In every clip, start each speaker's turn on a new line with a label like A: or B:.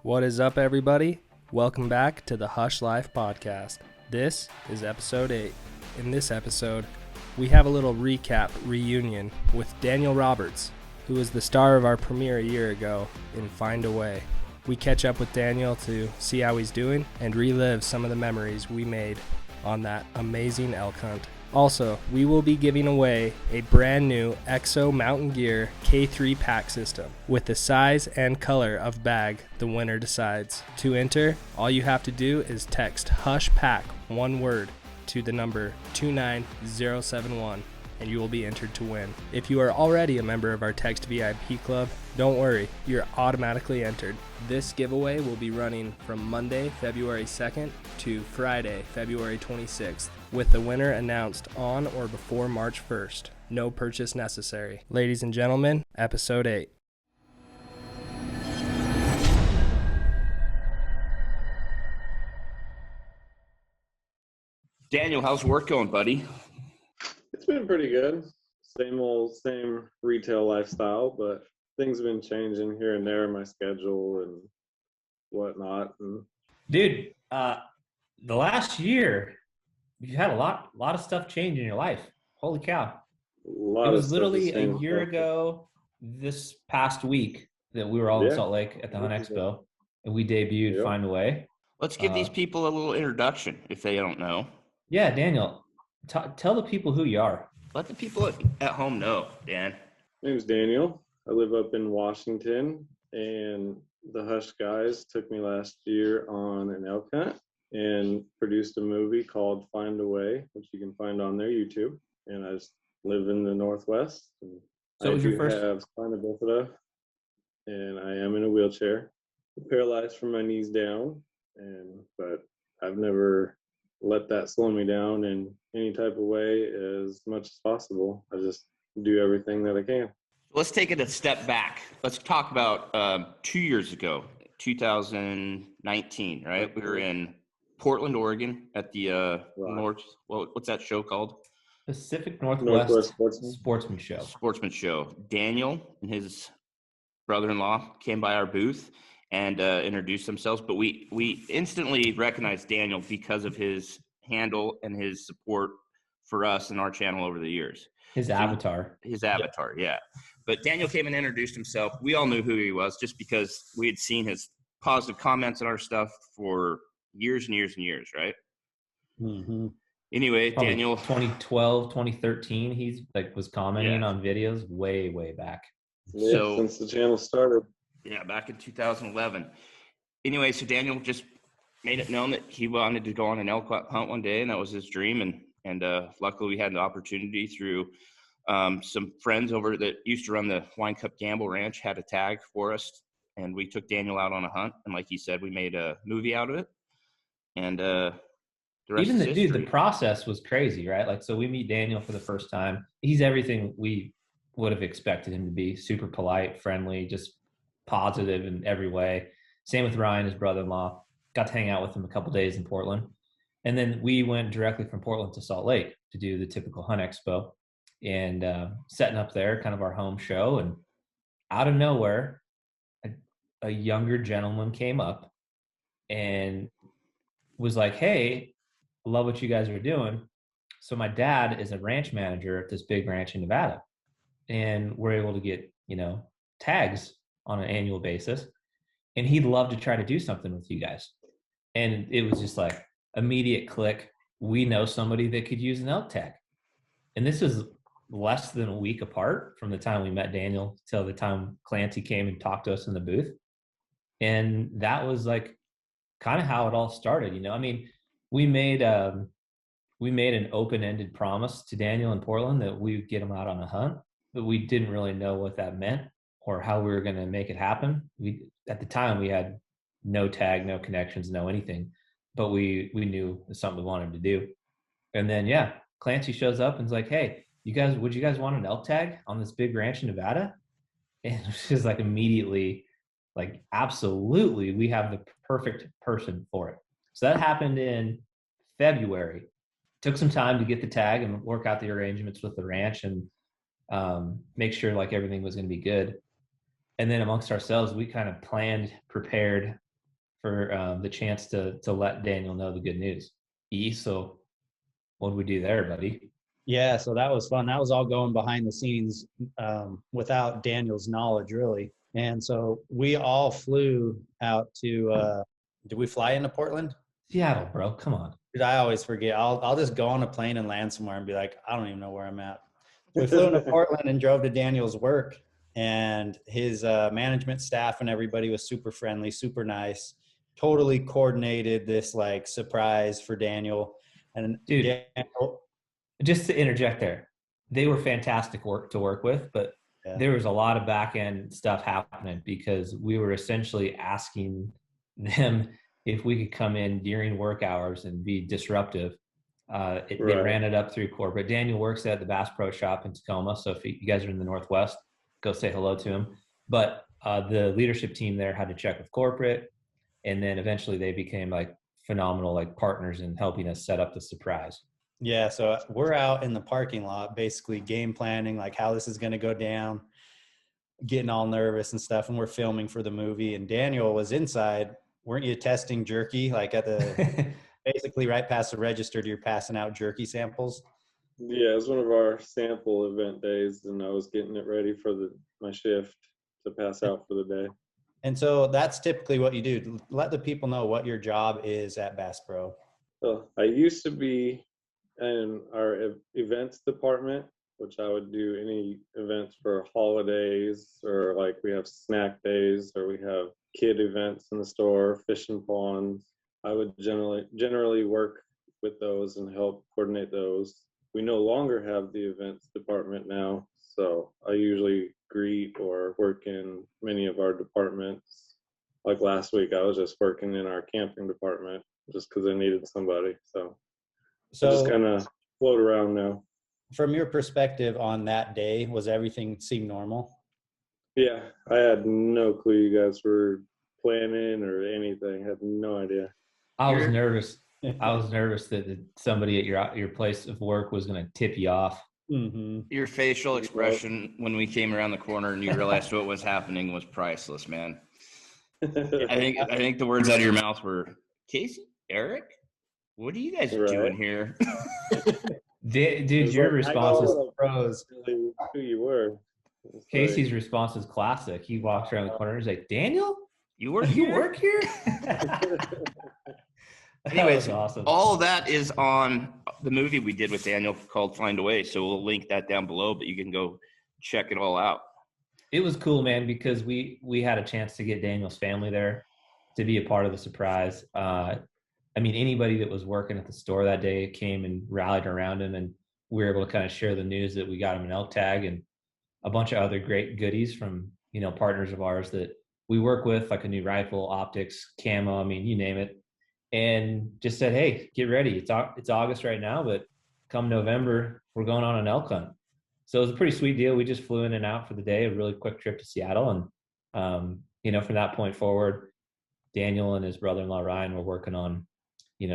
A: What is up, everybody? Welcome back to the Hushlife podcast. This is episode 8. In this episode, we have a little recap reunion with Daniel Roberts, who was the star of our premiere a year ago in Find a Way. We catch up with Daniel to see how he's doing and relive some of the memories we made on that amazing elk hunt. Also, we will be giving away a brand new EXO Mountain Gear K3 pack system with the size and color of bag the winner decides. To enter, all you have to do is text HUSHPACK, one word, to the number 29071 and you will be entered to win. If you are already a member of our Text VIP club, don't worry, you're automatically entered. This giveaway will be running from Monday, February 2nd to Friday, February 26th, with the winner announced on or before March 1st. No purchase necessary. Ladies and gentlemen, episode 8.
B: Daniel, how's work going, buddy?
C: It's been pretty good. Same retail lifestyle, but things have been changing here and there in my schedule and whatnot.
D: Dude, the last year, you've had a lot of stuff change in your life. Holy cow. It was literally a year ago this past week that we were all in Salt Lake at the Hunt Expo, and we debuted Find a Way.
B: Let's give these people a little introduction if they don't know.
D: Yeah, Daniel, tell the people who you are.
B: Let the people at home know, Dan.
C: My name's Daniel. I live up in Washington, and the Hush guys took me last year on an elk hunt and produced a movie called Find a Way, which you can find on their YouTube. And I just live in the Northwest. And
D: so was your first?
C: I have spina bifida, and I am in a wheelchair. I'm paralyzed from my knees down, but I've never let that slow me down in any type of way as much as possible. I just do everything that I can.
B: Let's take it a step back. Let's talk about 2 years ago, 2019, right? We were in Portland, Oregon at the what's that show called?
D: Pacific Northwest Sportsman Show.
B: Sportsman Show. Daniel and his brother-in-law came by our booth and introduced themselves, but we instantly recognized Daniel because of his handle and his support for us and our channel over the years.
D: His avatar.
B: Yeah. But Daniel came and introduced himself. We all knew who he was just because we had seen his positive comments on our stuff for years and years and years, right?
D: Mm-hmm.
B: Anyway,
D: Probably
B: Daniel.
D: 2012, 2013, he's was commenting on videos way back.
C: Yeah, since the channel started.
B: Yeah, back in 2011. Anyway, so Daniel just made it known that he wanted to go on an elk hunt one day, and that was his dream. And luckily, we had an opportunity through some friends over that used to run the Wine Cup Gamble Ranch had a tag for us, and we took Daniel out on a hunt. And like he said, we made a movie out of it. And the rest
D: even
B: is history.
D: The process was crazy, right? Like, so we meet Daniel for the first time. He's everything we would have expected him to be: super polite, friendly, just positive in every way. Same with Ryan, his brother-in-law. Got to hang out with him a couple days in Portland. And then we went directly from Portland to Salt Lake to do the typical Hunt Expo and setting up there, kind of our home show. And out of nowhere, a younger gentleman came up and was like, "Hey, love what you guys are doing." So my dad is a ranch manager at this big ranch in Nevada, and we're able to get, tags on an annual basis. And he'd love to try to do something with you guys. And it was just like immediate click. We know somebody that could use an elk tag. And this is less than a week apart from the time we met Daniel till the time Clancy came and talked to us in the booth. And that was like kind of how it all started. We made an open-ended promise to Daniel in Portland that we would get him out on a hunt, but we didn't really know what that meant or how we were going to make it happen. At the time, we had no tag, no connections, no anything, but we knew it was something we wanted to do. And then, Clancy shows up and is like, "Hey, would you guys want an elk tag on this big ranch in Nevada?" And it was just like immediately, like, absolutely, we have the perfect person for it. So that happened in February. Took some time to get the tag and work out the arrangements with the ranch and make sure like everything was going to be good. And then amongst ourselves, we kind of planned, prepared for the chance to let Daniel know the good news. So what did we do there, buddy?
E: Yeah, so that was fun. That was all going behind the scenes without Daniel's knowledge, really. And so we all flew out to, did we fly into Portland?
D: Seattle, bro. Come on.
E: Dude, I always forget. I'll just go on a plane and land somewhere and be like, I don't even know where I'm at. We flew into Portland and drove to Daniel's work, and his management staff and everybody was super friendly, super nice, totally coordinated this like surprise for Daniel. And
D: Dude,
E: Daniel,
D: just to interject there, they were fantastic to work with, but there was a lot of back end stuff happening because we were essentially asking them if we could come in during work hours and be disruptive. They ran it up through corporate. Daniel works at the Bass Pro Shop in Tacoma, so if you guys are in the Northwest, go say hello to him. But the leadership team there had to check with corporate, and then eventually they became like phenomenal like partners in helping us set up the surprise.
E: Yeah, so we're out in the parking lot basically game planning like how this is going to go down, getting all nervous and stuff, and we're filming for the movie, and Daniel was inside. Weren't you testing jerky like at the basically right past the register, you're passing out jerky samples?
C: Yeah, it was one of our sample event days, and I was getting it ready for my shift to pass out for the day.
E: And so that's typically what you do. Let the people know what your job is at Bass Pro.
C: So I used to be in our events department, which I would do any events for holidays, or like we have snack days, or we have kid events in the store, fishing ponds. I would generally work with those and help coordinate those. We no longer have the events department now, so I usually greet or work in many of our departments. Like last week, I was just working in our camping department just because I needed somebody. So I just kind of float around now.
E: From your perspective on that day, was everything seem normal?
C: Yeah, I had no clue you guys were planning or anything. I had no idea.
D: I was nervous. I was nervous that somebody at your place of work was going to tip you off.
E: Mm-hmm.
B: Your facial expression when we came around the corner and you realized what was happening was priceless, man. I think the words out of your mouth were, Casey, Eric, what are you guys doing here?
D: Dude, your response is
C: pros. Who you were.
D: Casey's response is classic. He walks around the corner and he's like, Daniel,
B: you work here? Anyways, awesome. All of that is on the movie we did with Daniel called Find a Way. So we'll link that down below, but you can go check it all out.
D: It was cool, man, because we had a chance to get Daniel's family there to be a part of the surprise. I mean, anybody that was working at the store that day came and rallied around him, and we were able to kind of share the news that we got him an elk tag and a bunch of other great goodies from, partners of ours that we work with, like a new rifle, optics, camo, I mean, you name it. And just said, hey, get ready. It's August right now, but come November, we're going on an elk hunt. So it was a pretty sweet deal. We just flew in and out for the day, a really quick trip to Seattle. And, from that point forward, Daniel and his brother-in-law, Ryan, were working on,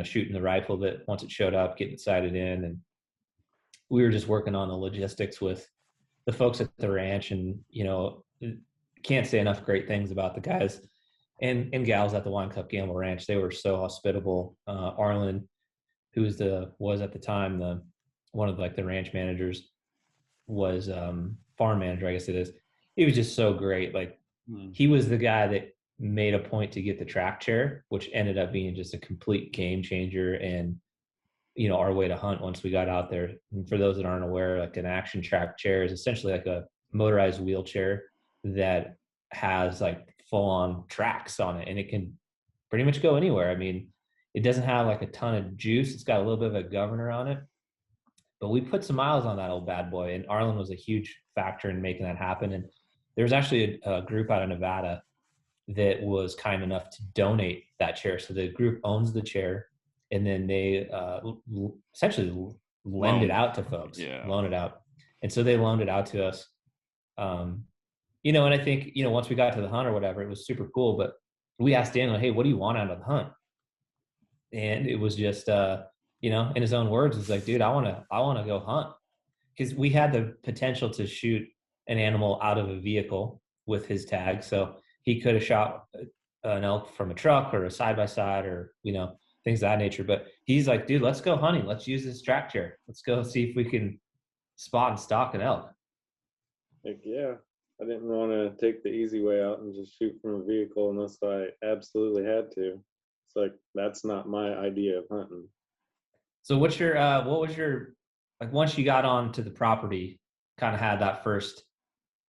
D: shooting the rifle that once it showed up, getting it sighted in. And we were just working on the logistics with the folks at the ranch. And, can't say enough great things about the guys and gals at the Wine Cup Gamble Ranch. They were so hospitable. Arlen, who was at the time one of the ranch managers, was farm manager, I guess it is. He was just so great. He was the guy that made a point to get the track chair, which ended up being just a complete game changer and our way to hunt once we got out there. And for those that aren't aware, like an action track chair is essentially like a motorized wheelchair that has full on tracks on it, and it can pretty much go anywhere. I mean, it doesn't have a ton of juice. It's got a little bit of a governor on it, but we put some miles on that old bad boy, and Arlen was a huge factor in making that happen. And there was actually a group out of Nevada that was kind enough to donate that chair. So the group owns the chair, and then they essentially lend it out to folks, loan it out. And so they loaned it out to us. And I think, once we got to the hunt or whatever, it was super cool. But we asked Daniel, hey, what do you want out of the hunt? And it was just, in his own words, it's like, dude, I want to go hunt. Because we had the potential to shoot an animal out of a vehicle with his tag. So he could have shot an elk from a truck or a side by side or, you know, things of that nature. But he's like, dude, let's go hunting. Let's use this track chair. Let's go see if we can spot and stalk an elk.
C: Like, yeah, I didn't want to take the easy way out and just shoot from a vehicle unless I absolutely had to. It's like, that's not my idea of hunting.
D: So what was your, like, once you got onto the property, kind of had that first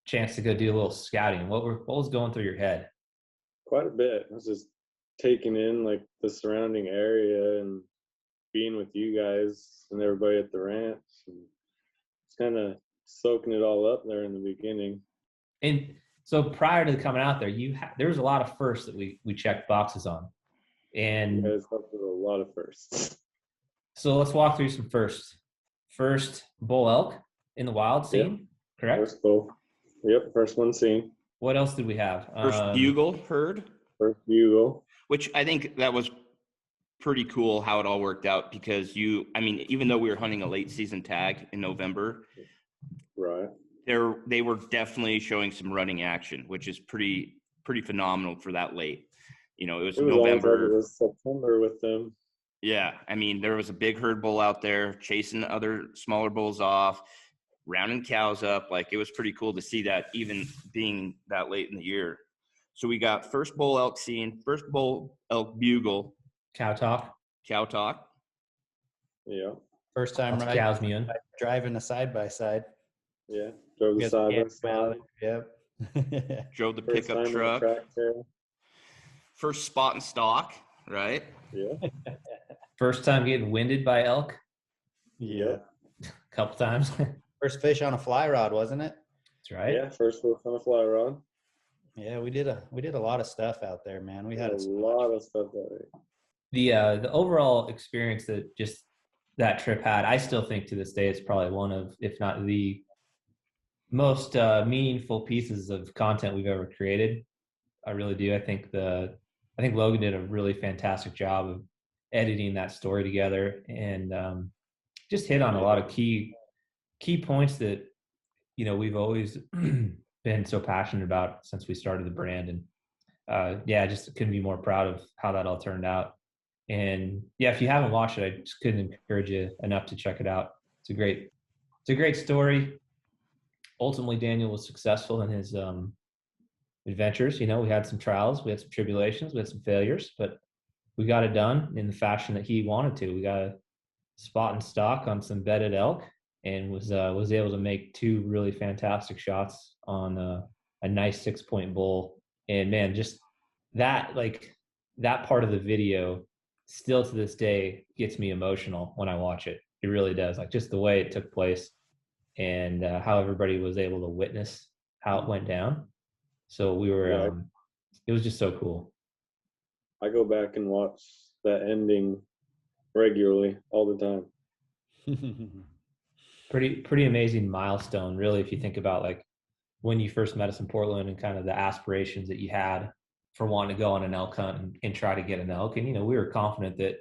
D: chance to go do a little scouting, what was going through your head?
C: Quite a bit. I was just taking in like the surrounding area and being with you guys and everybody at the ranch. And it's kind of soaking it all up there in the beginning.
D: And so prior to coming out there, there was a lot of firsts that we checked boxes on. And
C: You guys helped with a lot of firsts.
D: so let's walk through some firsts. First bull elk in the wild scene, correct?
C: First bull. Yep, first one seen.
D: What else did we have?
B: First bugle heard,
C: First bugle.
B: which I think that was pretty cool how it all worked out because even though we were hunting a late season tag in November,
C: Right.
B: they were definitely showing some running action, which is pretty phenomenal for that late. You know, it was November.
C: It was September with them.
B: Yeah, I mean, there was a big herd bull out there chasing other smaller bulls off, rounding cows up. Like, it was pretty cool to see that, even being that late in the year. So we got first bull elk scene, first bull elk bugle,
D: Cow talk.
C: Yeah.
E: First time
D: Lots of cows mewing.
E: driving a side by side.
C: Yeah. Drove the side by side.
E: Yep.
B: Drove the
C: First
B: pickup
C: time in a
B: truck,
C: track chair.
B: first spot and stalk, right?
C: Yeah.
D: First time getting winded by elk.
C: Yeah.
D: A couple times.
E: First fish on a fly rod, wasn't it?
D: That's right.
C: Yeah. First fish on a fly rod.
E: Yeah, we did a lot of stuff out there, man. We had
C: a lot of stuff that way.
D: The overall experience that just that trip had, I still think to this day it's probably one of, if not the most meaningful pieces of content we've ever created. I really do. I think Logan did a really fantastic job of editing that story together and just hit on a lot of key points that, you know, we've always been so passionate about since we started the brand. And I just couldn't be more proud of how that all turned out. And yeah, if you haven't watched it, I just couldn't encourage you enough to check it out. It's a great story. Ultimately, Daniel was successful in his adventures. You know, we had some trials, we had some tribulations, we had some failures, but we got it done in the fashion that he wanted to. We got a spot and stalk on some bedded elk and was able to make two really fantastic shots on a nice 6-point bull. And man, just that part of the video still to this day gets me emotional when I watch it. It really does. Like, just the way it took place and how everybody was able to witness how it went down. So we were, it was just so cool.
C: I go back and watch that ending regularly all the time.
D: Pretty amazing milestone, really, if you think about like when you first met us in Portland and kind of the aspirations that you had for wanting to go on an elk hunt and try to get an elk. And, you know, we were confident that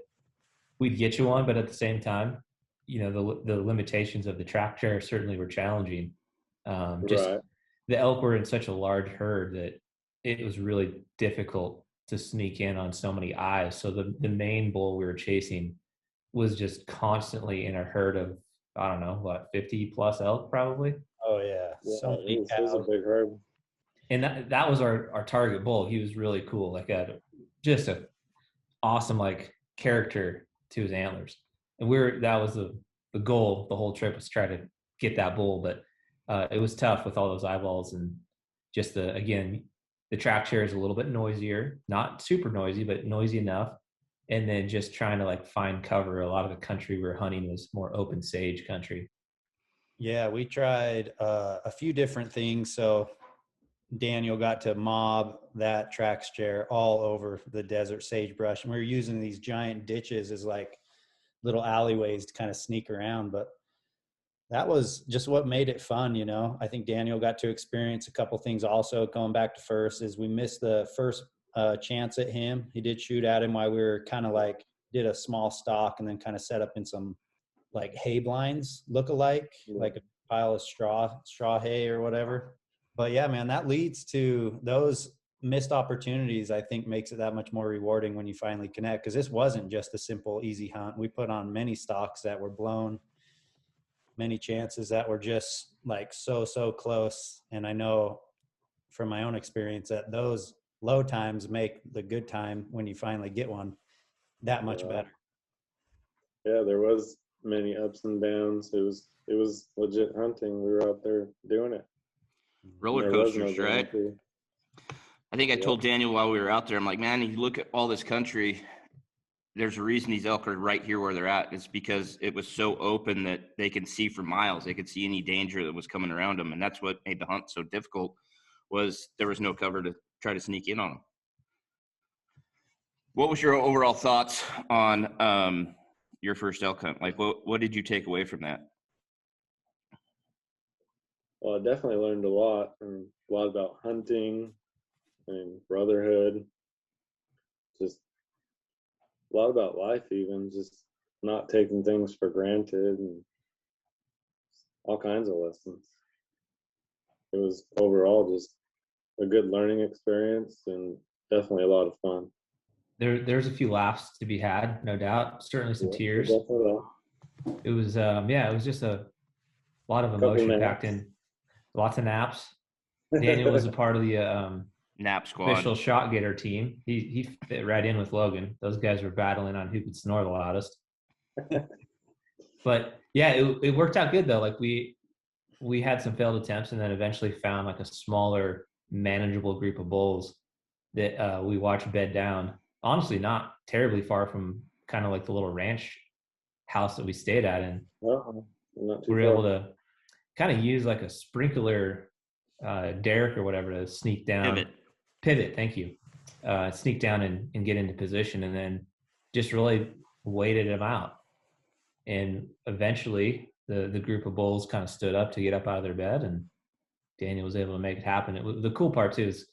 D: we'd get you one, but at the same time, you know, the limitations of the track chair certainly were challenging. The elk were in such a large herd that it was really difficult to sneak in on so many eyes. So the main bull we were chasing was just constantly in a herd of, I don't know, 50 plus elk probably.
E: Oh yeah. So many
C: it was a big herd.
D: And that was our target bull. He was really cool. Like, just a awesome like character to his antlers. And that was the goal. The whole trip was to try to get that bull, but it was tough with all those eyeballs and just the track chair is a little bit noisier, not super noisy, but noisy enough. And then just trying to like find cover. A lot of the country we were hunting was more open sage country.
E: Yeah, we tried a few different things. So Daniel got to mob that track chair all over the desert sagebrush. And we were using these giant ditches as like little alleyways to kind of sneak around. But that was just what made it fun, you know. I think Daniel got to experience a couple things also. Going back to first is we missed the first chance at him. He did shoot at him while we were kind of like did a small stalk and then kind of set up in some like hay blinds look-alike, like a pile of straw hay or whatever. But yeah, man, that leads to those missed opportunities, I think, makes it that much more rewarding when you finally connect. Because this wasn't just a simple, easy hunt. We put on many stalks that were blown, many chances that were just like so close. And I know from my own experience that those low times make the good time when you finally get one that much better.
C: Yeah, there was many ups and downs. It was legit hunting. We were out there doing it.
B: Roller
C: There was no
B: coasters, right?
C: guarantee.
B: I think I
C: Yep.
B: told Daniel while we were out there, I'm like, man, you look at all this country, there's a reason these elk are right here where they're at. It's because it was so open that they could see for miles. They could see any danger that was coming around them. And that's what made the hunt so difficult, was there was no cover to try to sneak in on them. What was your overall thoughts on your first elk hunt? Like, what did you take away from that?
C: Well, I definitely learned a lot. And a lot about hunting and brotherhood. Just a lot about life, even just not taking things for granted, and all kinds of lessons. It was overall just a good learning experience and definitely a lot of fun.
D: There's a few laughs to be had, no doubt. Certainly some tears.
C: Definitely.
D: It was it was just a lot of
C: Couple
D: emotion
C: naps.
D: packed in. Lots of naps. Daniel was a part of the
B: Nap squad.
D: official shot getter team. He fit right in with Logan. Those guys were battling on who could snore the loudest. But yeah, it worked out good though. Like we had some failed attempts, and then eventually found like a smaller, manageable group of bulls that we watched bed down. Honestly, not terribly far from kind of like the little ranch house that we stayed at, and
C: Well, not too
D: we were
C: far.
D: able to kind of use like a sprinkler derrick or whatever to sneak down. Pivot, thank you. Sneak down and get into position, and then just really waited them out. And eventually the group of bulls kind of stood up to get up out of their bed, and Daniel was able to make it happen. The cool part too is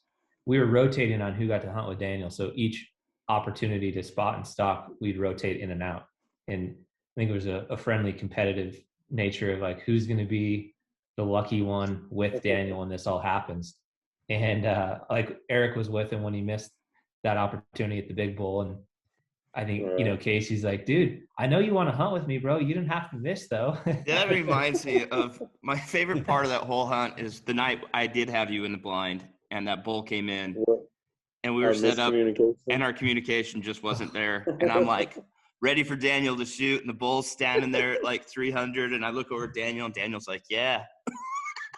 D: we were rotating on who got to hunt with Daniel. So each opportunity to spot and stalk, we'd rotate in and out. And I think it was a friendly, competitive nature of like, who's going to be the lucky one with Daniel when this all happens. And like Eric was with him when he missed that opportunity at the big bull. And I think, Casey's like, dude, I know you want to hunt with me, bro. You didn't have to miss though.
B: That reminds me of my favorite part of that whole hunt is the night I did have you in the blind and that bull came in and we were set up and our communication just wasn't there. And I'm like ready for Daniel to shoot, and the bull's standing there at like 300. And I look over at Daniel, and Daniel's like, yeah.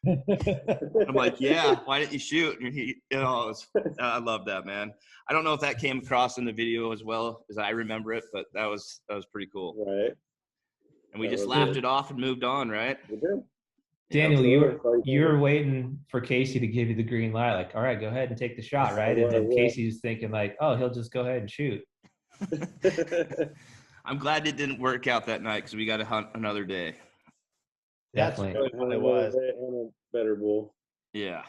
B: I'm like, yeah, why didn't you shoot? And he, I love that, man. I don't know if that came across in the video as well as I remember it, but that was pretty cool.
C: Right.
B: And we just laughed it off and moved on, right?
C: We did.
D: Daniel, you were waiting for Casey to give you the green light, like, all right, go ahead and take the shot, right? And then Casey's thinking like, oh, he'll just go ahead and shoot.
B: I'm glad it didn't work out that night because we got to hunt another day.
D: Definitely.
E: That's really what it was.
C: And a better bull.
B: Yeah.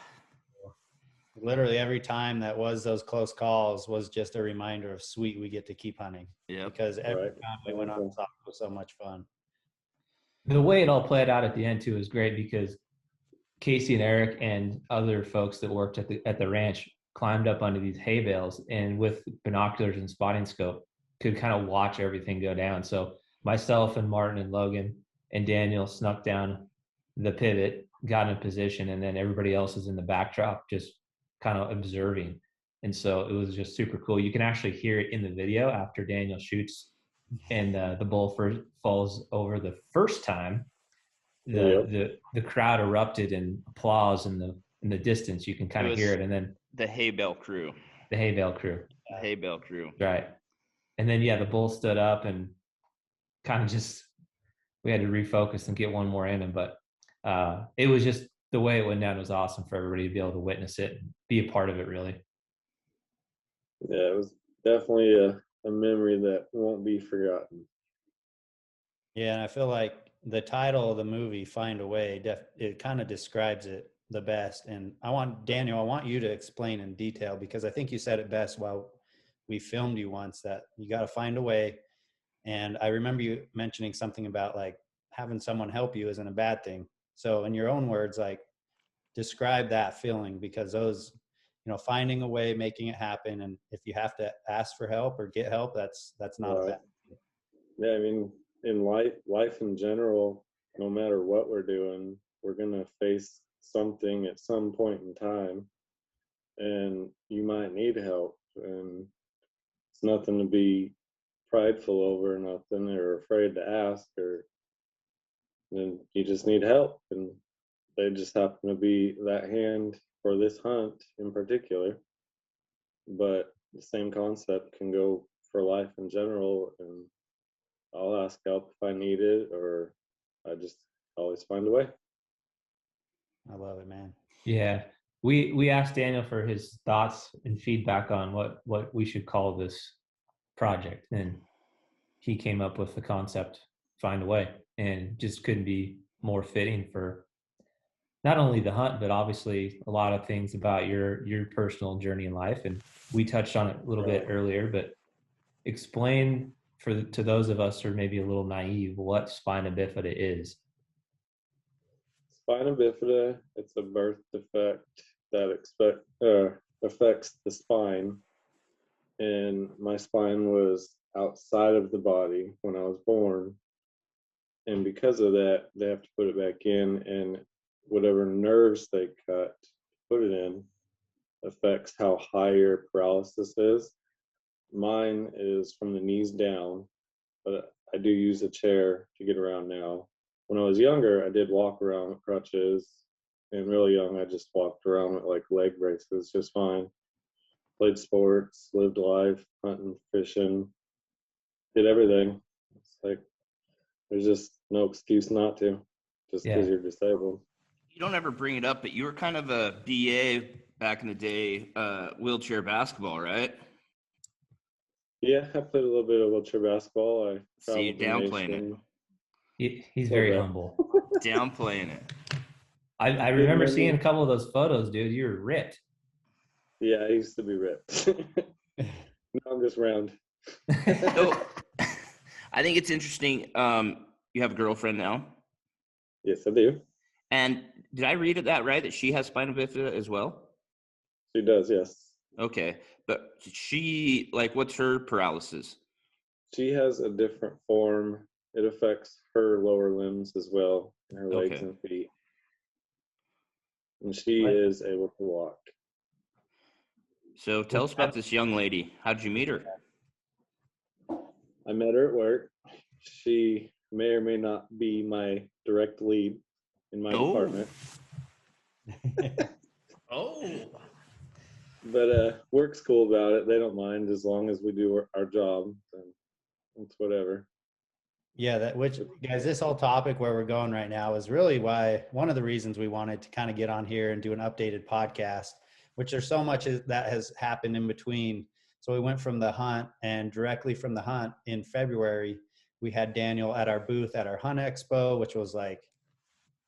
E: Literally every time that was those close calls was just a reminder of sweet, we get to keep hunting.
B: Yeah.
E: Because every time we went on top, it was so much fun.
D: The way it all played out at the end too is great because Casey and Eric and other folks that worked at the ranch climbed up onto these hay bales and with binoculars and spotting scope could kind of watch everything go down. So myself and Martin and Logan and Daniel snuck down the pivot, got in position, and then everybody else is in the backdrop just kind of observing. And so it was just super cool. You can actually hear it in the video after Daniel shoots and the bull first falls over the first time. The crowd erupted in applause in the distance. You can kind of hear it. And then
B: the hay bale crew.
D: Right. And then the bull stood up and kind of just we had to refocus and get one more in him. But it was just the way it went down was awesome for everybody to be able to witness it and be a part of it, really.
C: Yeah, it was definitely a memory that won't be forgotten.
E: Yeah, and I feel like the title of the movie, Find a Way, it kind of describes it the best. And Daniel, I want you to explain in detail, because I think you said it best while we filmed you once, that you got to find a way. And I remember you mentioning something about like having someone help you isn't a bad thing. So in your own words, like describe that feeling, because those, finding a way, making it happen. And if you have to ask for help or get help, that's not a bad thing.
C: Yeah, I mean, in life in general, no matter what we're doing, we're gonna face something at some point in time, and you might need help, and it's nothing to be prideful over, nothing, or afraid to ask, or then you just need help, and they just happen to be that hand for this hunt in particular. But the same concept can go for life in general, and I'll ask help if I need it, or I just always find a way.
E: I love it, man.
D: Yeah. We asked Daniel for his thoughts and feedback on what we should call this project. And he came up with the concept, Find a Way, and just couldn't be more fitting for not only the hunt, but obviously a lot of things about your personal journey in life. And we touched on it a little bit earlier, but explain to those of us who are maybe a little naive what spina bifida is.
C: Spina bifida, it's a birth defect that affects the spine. And my spine was outside of the body when I was born. And because of that, they have to put it back in, and whatever nerves they cut to put it in affects how high your paralysis is. Mine is from the knees down, but I do use a chair to get around now. When I was younger, I did walk around with crutches, and really young, I just walked around with like leg braces just fine. Played sports, lived life, hunting, fishing, did everything. It's like there's just no excuse not to, just because you're disabled.
B: You don't ever bring it up, but you were kind of a BA back in the day, wheelchair basketball, right?
C: Yeah, I played a little bit of wheelchair basketball. I
B: See you downplaying
D: it. He's very humble.
B: Downplaying it.
D: I remember seeing a couple of those photos, dude. You were ripped.
C: Yeah, I used to be ripped. Now I'm just round.
B: So, I think it's interesting. You have a girlfriend now.
C: Yes, I do.
B: And did I read that right, that she has spina bifida as well?
C: She does, yes.
B: Okay. But she, like, what's her paralysis?
C: She has a different form. It affects her lower limbs as well, her legs and feet. And she is able to walk.
B: So tell us about this young lady. How did you meet her?
C: I met her at work. She may or may not be my direct lead in my department. But work's cool about it. They don't mind as long as we do our job. And it's whatever.
E: Yeah, guys, this whole topic where we're going right now is really why one of the reasons we wanted to kind of get on here and do an updated podcast, which there's so much that has happened in between. So we went from the hunt, and directly from the hunt in February, we had Daniel at our booth at our Hunt Expo, which was like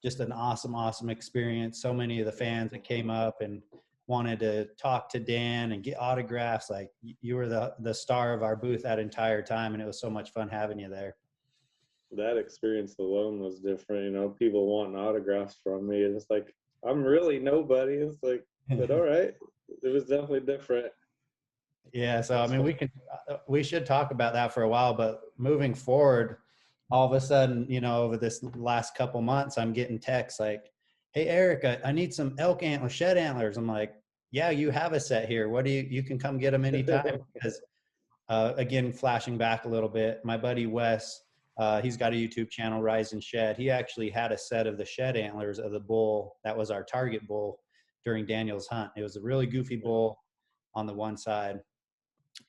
E: just an awesome experience. So many of the fans that came up and wanted to talk to Dan and get autographs. Like, you were the star of our booth that entire time, and it was so much fun having you there.
C: That experience alone was different. People wanting autographs from me, and it's like, I'm really nobody. It's like, but all right, it was definitely different.
E: Yeah, so I mean, we should talk about that for a while, but moving forward, all of a sudden, over this last couple months, I'm getting texts like, "Hey Eric, I need some elk shed antlers." I'm like, "Yeah, you have a set here. What do you can come get them anytime." Because again, flashing back a little bit, my buddy Wes, he's got a YouTube channel, Rise and Shed. He actually had a set of the shed antlers of the bull that was our target bull during Daniel's hunt. It was a really goofy bull on the one side.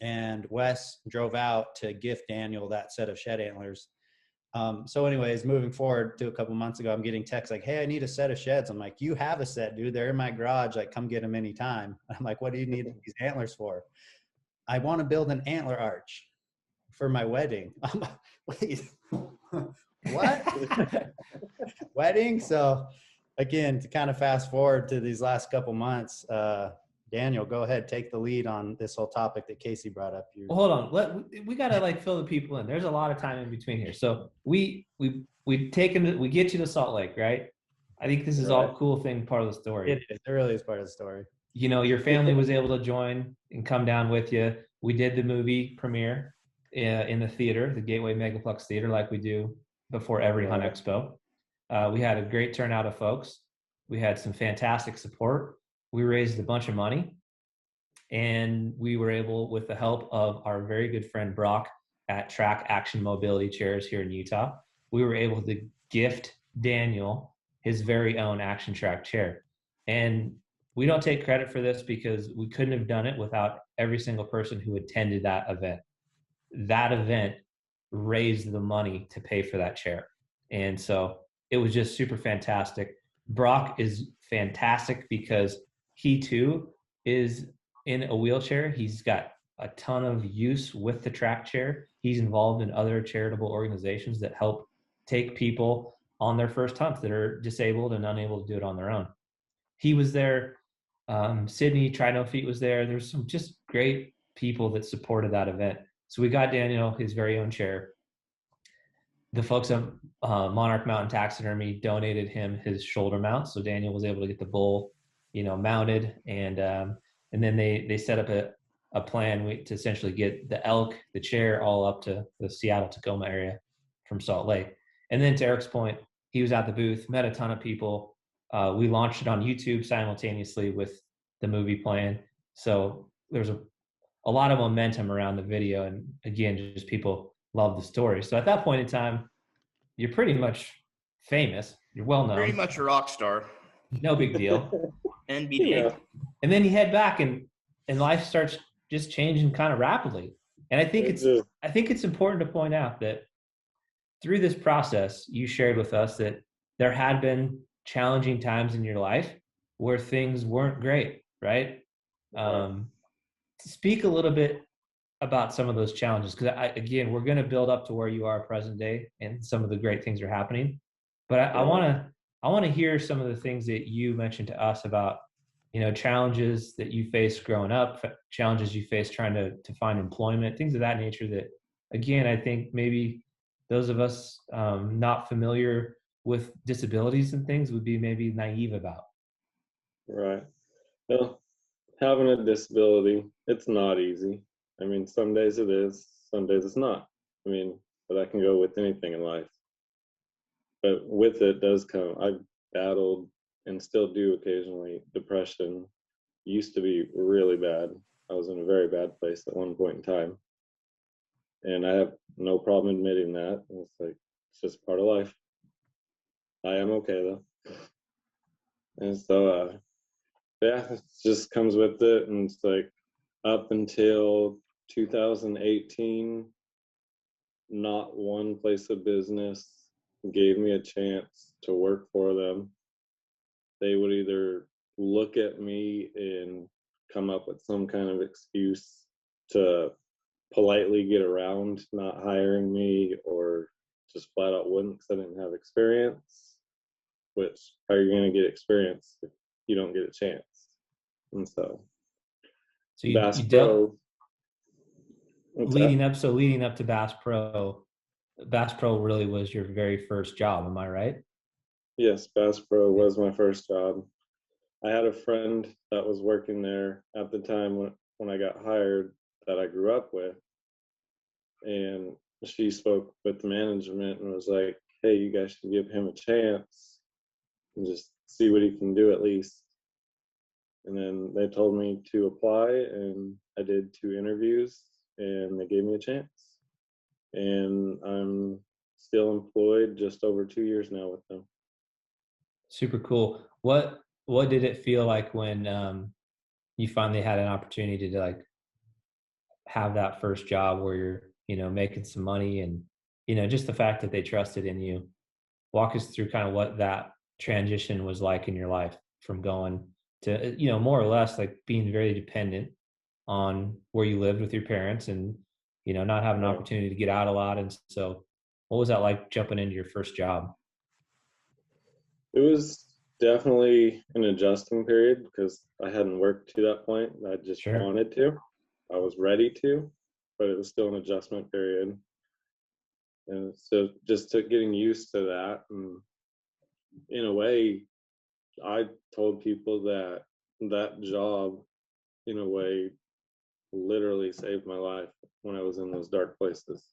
E: And Wes drove out to gift Daniel that set of shed antlers. So anyways, moving forward to a couple months ago, I'm getting texts like, "Hey, I need a set of sheds." I'm like, "You have a set, dude. They're in my garage. Like, come get them anytime." I'm like, "What do you need these antlers for?" "I want to build an antler arch for my wedding." I'm like, "Wait, what?" Wedding? So again, to kind of fast forward to these last couple months, Daniel, go ahead, take the lead on this whole topic that Casey brought up.
D: Well, hold on. We gotta fill the people in. There's a lot of time in between here. So we get you to Salt Lake, right? I think this is all a cool thing, part of the story.
E: It really is part of the story.
D: your family was able to join and come down with you. We did the movie premiere in the theater, the Gateway Megaplex Theater, like we do before every Hunt Expo. We had a great turnout of folks. We had some fantastic support. We raised a bunch of money, and we were able, with the help of our very good friend Brock at Track Action Mobility Chairs here in Utah, we were able to gift Daniel his very own Action Track chair. And we don't take credit for this because we couldn't have done it without every single person who attended that event. That event raised the money to pay for that chair. And so it was just super fantastic. Brock is fantastic because he too is in a wheelchair. He's got a ton of use with the track chair. He's involved in other charitable organizations that help take people on their first hunts that are disabled and unable to do it on their own. He was there. Sydney Try No Feet was there. There's some just great people that supported that event. So we got Daniel his very own chair. The folks at Monarch Mountain Taxidermy donated him his shoulder mount, so Daniel was able to get the bull, mounted, and then they set up a plan to essentially get the elk, the chair, all up to the Seattle Tacoma area from Salt Lake. And then to Eric's point, he was at the booth, met a ton of people. We launched it on YouTube simultaneously with the movie playing, so there's a lot of momentum around the video, and again, just people love the story. So at that point in time, you're pretty much famous. You're well known.
B: Pretty much a rock star.
D: No big deal.
B: NBD.
C: Yeah.
D: And then you head back, and life starts just changing kind of rapidly. And I think it's important to point out that through this process, you shared with us that there had been challenging times in your life where things weren't great, right? Speak a little bit about some of those challenges, because again, we're going to build up to where you are present day, and some of the great things are happening. But I want to hear some of the things that you mentioned to us about, challenges that you faced growing up, challenges you faced trying to find employment, things of that nature. That, again, I think maybe those of us not familiar with disabilities and things would be maybe naive about.
C: Right. Well, having a disability, it's not easy. I mean, some days it is, some days it's not. I mean, but that can go with anything in life. But with it does come, I've battled and still do occasionally depression. Used to be really bad. I was in a very bad place at one point in time. And I have no problem admitting that. It's like, it's just part of life. I am okay though. And so, yeah, it just comes with it. And it's like up until 2018, not one place of business gave me a chance to work for them. They would either look at me and come up with some kind of excuse to politely get around not hiring me, or just flat out wouldn't, because I didn't have experience. Which, how are you going to get experience if you don't get a chance? And so
D: you
C: Bass
D: dealt
C: Pro,
D: leading up to Bass Pro really was your very first job, am I right?
C: Yes, Bass Pro was my first job. I had a friend that was working there at the time when I got hired that I grew up with, and she spoke with management and was like, hey, you guys should give him a chance and just see what he can do at least. And then they told me to apply, and I did 2 interviews, and they gave me a chance. And I'm still employed just over 2 years now with them.
D: Super cool. What did it feel like when you finally had an opportunity to like have that first job where you're making some money, and just the fact that they trusted in you? Walk us through kind of what that transition was like in your life, from going to more or less like being very dependent on where you lived with your parents, and not having an opportunity to get out a lot. And so what was that like jumping into your first job?
C: It was definitely an adjusting period because I hadn't worked to that point. I just wanted to. I was ready to, but it was still an adjustment period. And so just getting used to that. And in a way, I told people that that job, in a way, literally saved my life when I was in those dark places.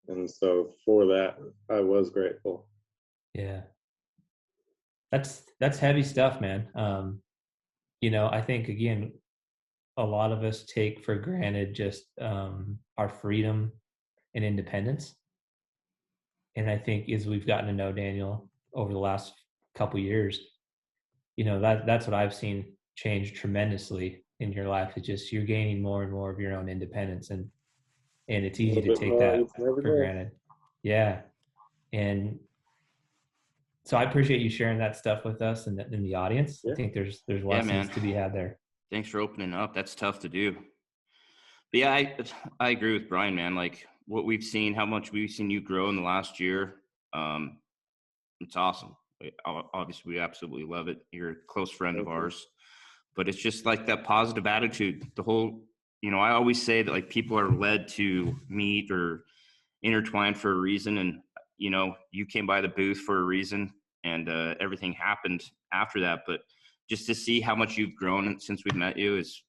C: And so for that, I was grateful.
D: Yeah. That's heavy stuff, man. I think, again, a lot of us take for granted just our freedom and independence. And I think as we've gotten to know Daniel over the last couple years, that's what I've seen change tremendously in your life. It's just you're gaining more and more of your own independence, and it's
C: A
D: easy
C: little
D: to
C: bit
D: take
C: more
D: that
C: each and every
D: for
C: day.
D: granted. Yeah. And so I appreciate you sharing that stuff with us and in the audience.
C: Yeah.
D: I think there's
B: Yeah,
D: lessons
B: man.
D: to be had there.
B: Thanks for opening up. That's tough to do. But yeah, I agree with Brian, man. Like what we've seen, how much we've seen you grow in the last year. It's awesome. Obviously, we absolutely love it. You're a close friend of ours, but it's just like that positive attitude. The whole, I always say that like people are led to meet or intertwine for a reason. And, you came by the booth for a reason, and everything happened after that. But just to see how much you've grown since we've met you is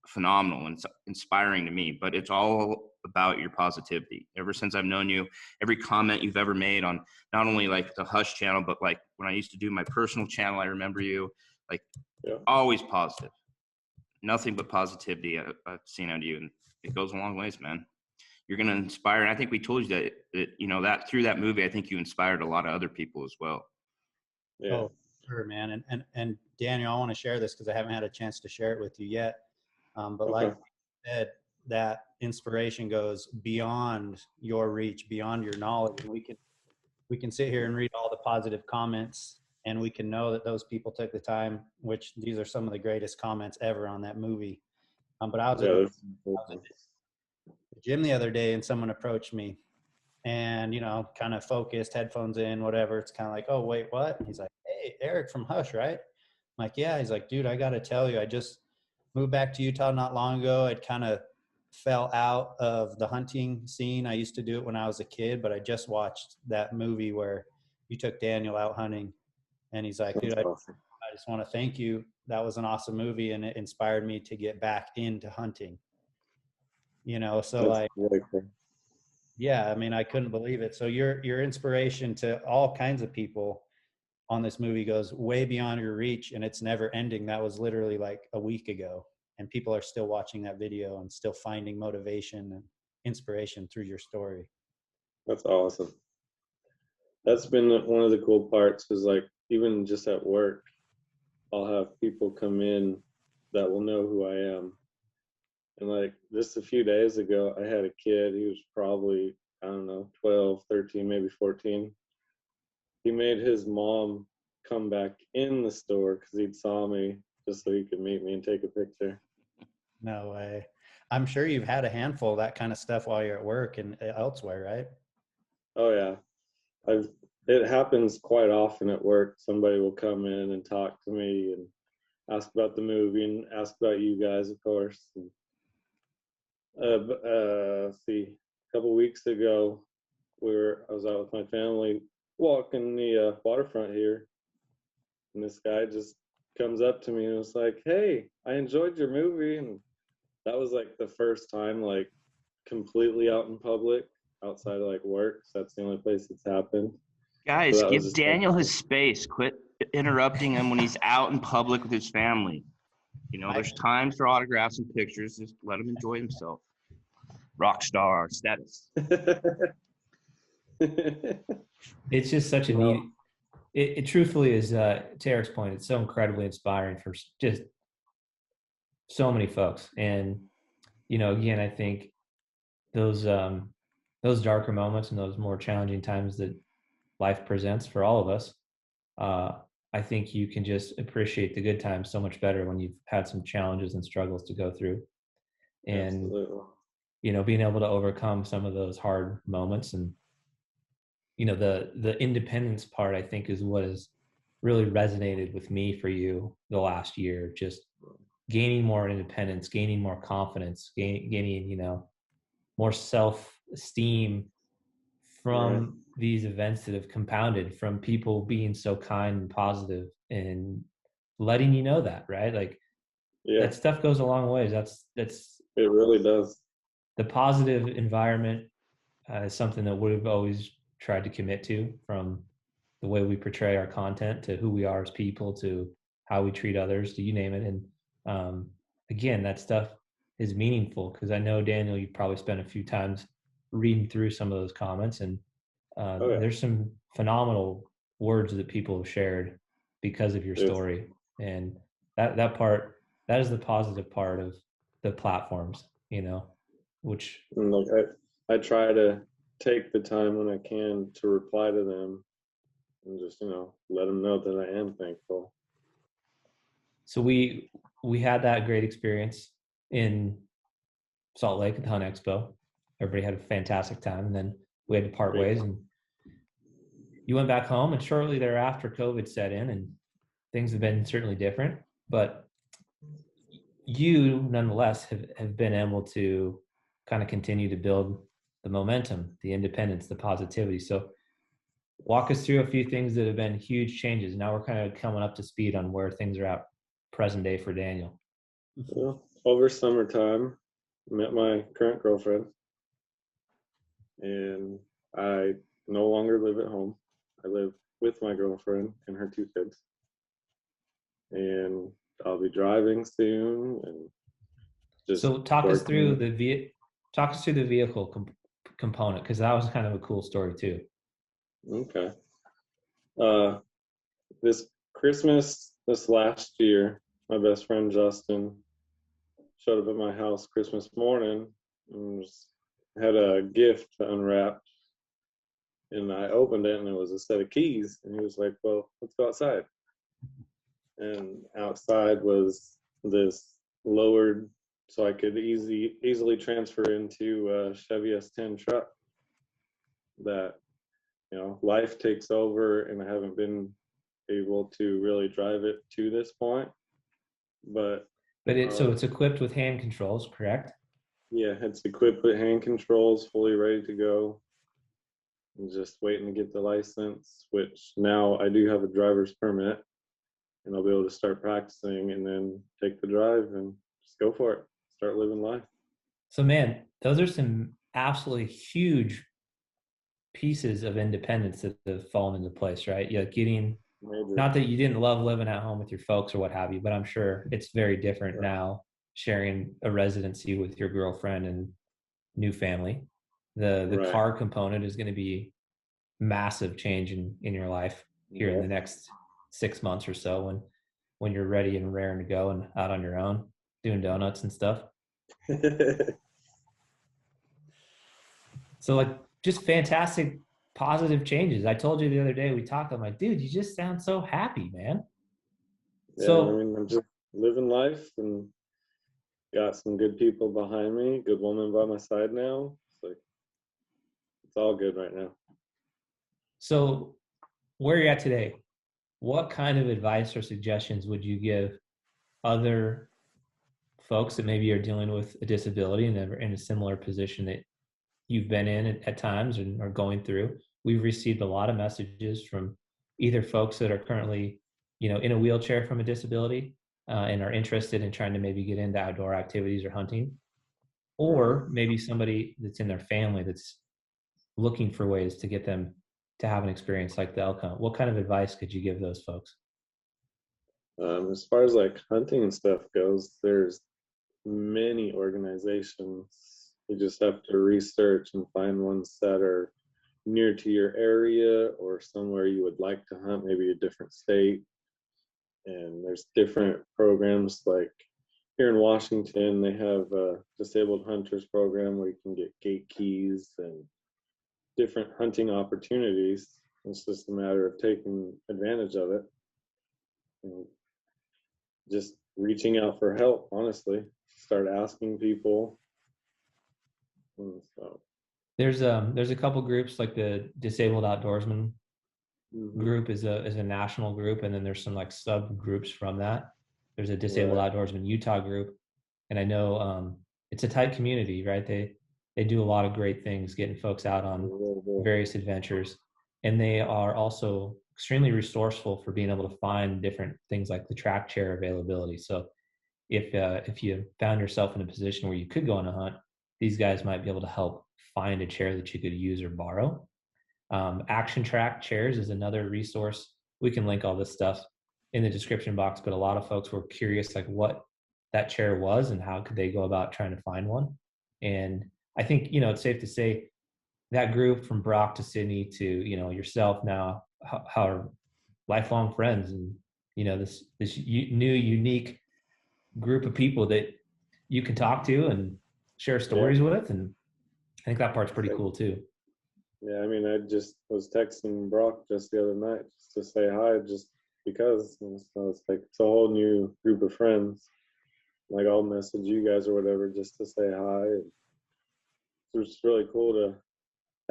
B: phenomenal and inspiring to me. But it's all about your positivity. Ever since I've known you, every comment you've ever made on not only like the Hush channel, but like when I used to do my personal channel, I remember you like always positive. Nothing but positivity I've seen out of you, and it goes a long ways, man. You're going to inspire. And I think we told you that that through that movie, I think you inspired a lot of other people as well.
C: Yeah.
E: Oh, sure, man. And Daniel, I want to share this because I haven't had a chance to share it with you yet. But
C: Okay.
E: like you said, that inspiration goes beyond your reach, beyond your knowledge. And we can sit here and read all the positive comments, and we can know that those people took the time, which these are some of the greatest comments ever on that movie. But I was at the gym the other day, and someone approached me, and kind of focused, headphones in, whatever. It's kind of like, oh wait, what? He's like, hey, Eric from Hush, right? I'm like, yeah. He's like, dude, I got to tell you, I just moved back to Utah not long ago. I'd kind of fell out of the hunting scene. I used to do it when I was a kid, but I just watched that movie where you took Daniel out hunting. And he's like, dude, I just want to thank you. That was an awesome movie, and it inspired me to get back into hunting. So like, yeah, I mean, I couldn't believe it. So your inspiration to all kinds of people on this movie goes way beyond your reach, and it's never ending. That was literally like a week ago, and people are still watching that video and still finding motivation and inspiration through your story.
C: That's awesome. That's been one of the cool parts, is like even just at work, I'll have people come in that will know who I am. And like just a few days ago, I had a kid, he was probably, I don't know, 12, 13, maybe 14. He made his mom come back in the store because he'd saw me, just so he could meet me and take a picture.
E: No way. I'm sure you've had a handful of that kind of stuff while you're at work and elsewhere, right?
C: Oh yeah. It happens quite often at work. Somebody will come in and talk to me and ask about the movie and ask about you guys, of course. And, let's see, a couple weeks ago, I was out with my family walking the waterfront here, and this guy just comes up to me and was like, hey, I enjoyed your movie. And that was like the first time like completely out in public outside of like work. So that's the only place it's happened.
B: Guys,
C: So
B: give Daniel his space. Quit interrupting him when he's out in public with his family. There's times for autographs and pictures. Just let him enjoy himself. Rock star status.
D: It's just such a neat. It truthfully is, to Eric's point, it's so incredibly inspiring for just so many folks. And, again, I think those darker moments and those more challenging times that life presents for all of us, I think you can just appreciate the good times so much better when you've had some challenges and struggles to go through. And,
C: Absolutely.
D: Being able to overcome some of those hard moments, and, the independence part, I think, is what has really resonated with me for you the last year. Just gaining more independence, gaining more confidence, gaining, more self-esteem from these events that have compounded from people being so kind and positive and letting you know that, right? Like
C: Yeah,
D: that stuff goes a long ways. That's
C: it really does.
D: the positive environment is something that we've always tried to commit to, from the way we portray our content to who we are as people to how we treat others, to you name it. And again, that stuff is meaningful because I know, Daniel, you probably spent a few times reading through some of those comments, and
C: Oh, yeah.
D: there's some phenomenal words that people have shared because of your
C: Yes.
D: story. And that part, that is the positive part of the platforms, you know, which
C: And like I try to take the time when I can to reply to them and just, let them know that I am thankful.
D: so we had that great experience in Salt Lake at the Hunt Expo. Everybody had a fantastic time, and then we had to part
C: Great.
D: ways, and you went back home, and shortly thereafter COVID set in, and things have been certainly different, but you nonetheless have been able to kind of continue to build the momentum, the independence, the positivity. So walk us through a few things that have been huge changes. Now we're kind of coming up to speed on where things are at present day for Daniel.
C: Well, over summertime, met my current girlfriend, and I no longer live at home. I live with my girlfriend and her 2 kids, and I'll be driving soon. And just
D: So talk us through
C: working.
D: the vehicle component, because that was kind of a cool story too.
C: Okay. This Christmas, this last year, my best friend Justin showed up at my house Christmas morning and had a gift to unwrap. And I opened it and it was a set of keys. And he was like, well, let's go outside. And outside was this lowered, so I could easily transfer into a Chevy S10 truck that, life takes over, and I haven't been able to really drive it to this point. But
D: So it's equipped with hand controls, correct?
C: yeah, it's equipped with hand controls, fully ready to go. I'm just waiting to get the license, which now I do have a driver's permit, and I'll be able to start practicing and then take the drive and just go for it. Start living life.
D: So man, those are some absolutely huge pieces of independence that have fallen into place, right? Yeah, getting,
C: Major.
D: not that you didn't love living at home with your folks or what have you, but I'm sure it's very different
C: Right.
D: now, sharing a residency with your girlfriend and new family. The
C: Right.
D: car component is going to be massive change in your life here in the next 6 months or so, when you're ready and raring to go and out on your own doing donuts and stuff. So like, just fantastic positive changes. I told you the other day we talked, I'm like, dude, you just sound so happy, man.
C: Yeah,
D: So
C: I mean, I'm just living life and got some good people behind me, good woman by my side now. It's like, it's all good right now.
D: so where you're at today, what kind of advice or suggestions would you give other folks that maybe are dealing with a disability and are in a similar position that you've been in at times and are going through? We've received a lot of messages from either folks that are currently, in a wheelchair from a disability and are interested in trying to maybe get into outdoor activities or hunting, or maybe somebody that's in their family that's looking for ways to get them to have an experience like the elk hunt. What kind of advice could you give those folks?
C: As far as like hunting and stuff goes, there's many organizations. You just have to research and find ones that are near to your area or somewhere you would like to hunt, maybe a different state. And there's different programs, like here in Washington, they have a disabled hunters program where you can get gate keys and different hunting opportunities. It's just a matter of taking advantage of it and just reaching out for help, honestly. Start asking people. And so,
D: There's a couple groups, like the Disabled Outdoorsman group is a national group, and then there's some like subgroups from that. There's a Disabled Outdoorsman Utah group, and I know it's a tight community, right? They do a lot of great things, getting folks out on various adventures. And they are also extremely resourceful for being able to find different things like the track chair availability. So if you found yourself in a position where you could go on a hunt, these guys might be able to help find a chair that you could use or borrow. Action Track chairs is another resource. We can link all this stuff in the description box, but a lot of folks were curious like what that chair was and how could they go about trying to find one. And I think, it's safe to say that group from Brock to Sydney to, yourself now are lifelong friends. And, this new, unique group of people that you can talk to and share stories with. And I think that part's pretty cool too.
C: Yeah, I mean, I just was texting Brock just the other night just to say hi, just because. And so it's like it's a whole new group of friends. Like I'll message you guys or whatever just to say hi. And it's just really cool to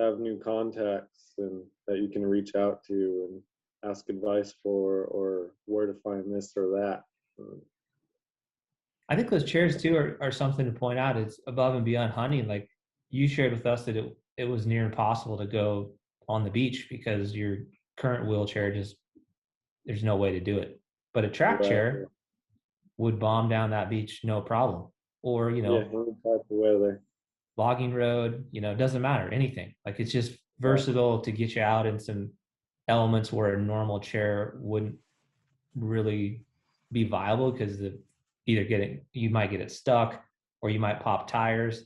C: have new contacts and that you can reach out to and ask advice for, or where to find this or that.
D: I think those chairs too are something to point out. It's above and beyond hunting. Like you shared with us that it was near impossible to go on the beach because your current wheelchair there's no way to do it. But a track chair would bomb down that beach no problem. Or,
C: any type of weather.
D: Logging road, it doesn't matter, anything. Like it's just versatile to get you out in some elements where a normal chair wouldn't really be viable because you might get it stuck or you might pop tires.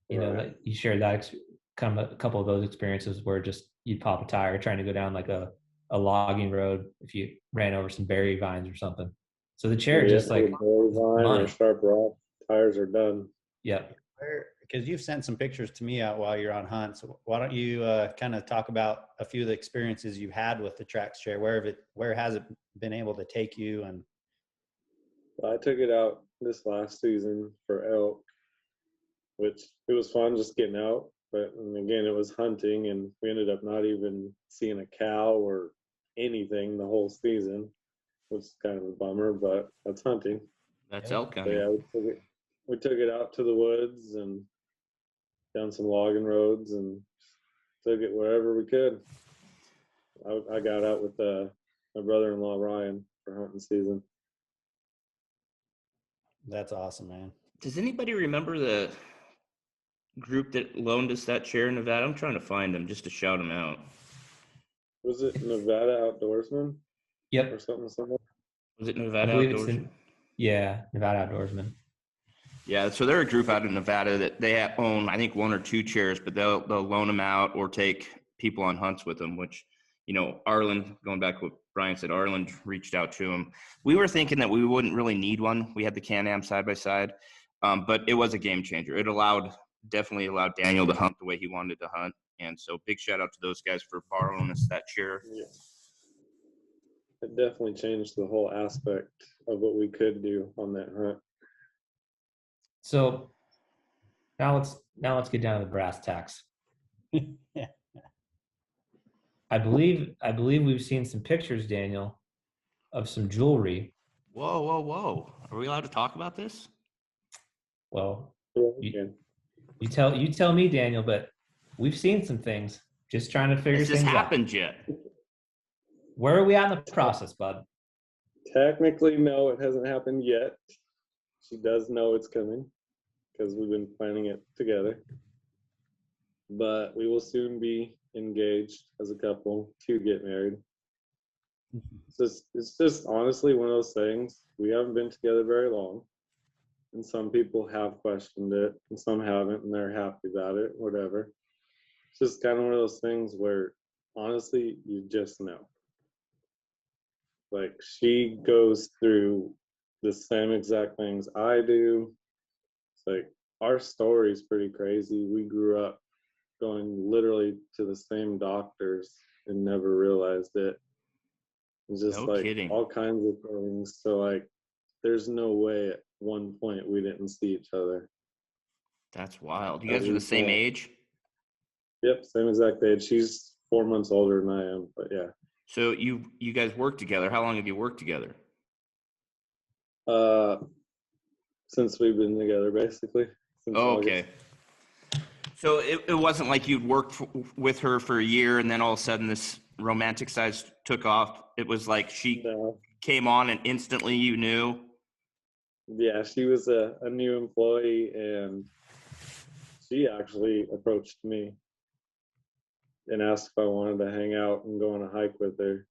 D: You shared that kind of a couple of those experiences where just you'd pop a tire trying to go down like a logging road if you ran over some berry vines or something. So the chair just like
C: berry vine or sharp rock, tires are done.
D: Yep.
E: Because you've sent some pictures to me out while you're on hunt. So why don't you kind of talk about a few of the experiences you've had with the track chair? Where has it been able to take you? And
C: I took it out this last season for elk, which it was fun just getting out. But again, it was hunting, and we ended up not even seeing a cow or anything the whole season, which is kind of a bummer, but that's hunting.
B: That's elk
C: So,
B: hunting.
C: yeah, we took it out to the woods and down some logging roads and took it wherever we could. I got out with my brother-in-law Ryan for hunting season.
E: that's awesome, man.
B: Does anybody remember the group that loaned us that chair in Nevada? I'm trying to find them just to shout them out.
C: Was it Nevada Outdoorsman?
D: Yep.
C: Or something similar?
B: Was it Nevada Outdoorsman?
D: Nevada Outdoorsman.
B: Yeah, so they're a group out in Nevada that they own, I think, one or two chairs, but they'll loan them out or take people on hunts with them, which, Arlen, going back to what Brian said, Arlen reached out to him. We were thinking that we wouldn't really need one. We had the Can-Am side by side, but it was a game changer. It definitely allowed Daniel to hunt the way he wanted to hunt. And so big shout out to those guys for borrowing us that chair.
C: Yeah. It definitely changed the whole aspect of what we could do on that hunt.
D: So now let's get down to the brass tacks. I believe we've seen some pictures, Daniel, of some jewelry.
B: Whoa. Are we allowed to talk about this?
D: Well,
C: Yeah,
D: you tell me, Daniel, but we've seen some things. Just trying to figure
B: Has this
D: things out.
B: happened yet?
D: Where are we at in the process, bud?
C: Technically, no, it hasn't happened yet. She does know it's coming because we've been planning it together. But we will soon be engaged as a couple to get married. It's just honestly one of those things. We haven't been together very long, and some people have questioned it, and some haven't, and they're happy about it, whatever. It's just kind of one of those things where, honestly, you just know. Like, she goes through the same exact things I do. It's like, our story is pretty crazy. We grew up going literally to the same doctors and never realized it. It's just
B: No kidding.
C: All kinds of things. So like, there's no way at one point we didn't see each other.
B: That's wild. You guys are the same age?
C: Yep, same exact age. She's 4 months older than I am, but yeah.
B: So you guys work together. How long have you worked together?
C: Since we've been together, basically. Since
B: okay. So it wasn't like you'd worked with her for a year and then all of a sudden this romantic side took off. It was like she
C: No.
B: came on and instantly you knew.
C: Yeah, she was a new employee, and she actually approached me and asked if I wanted to hang out and go on a hike with her,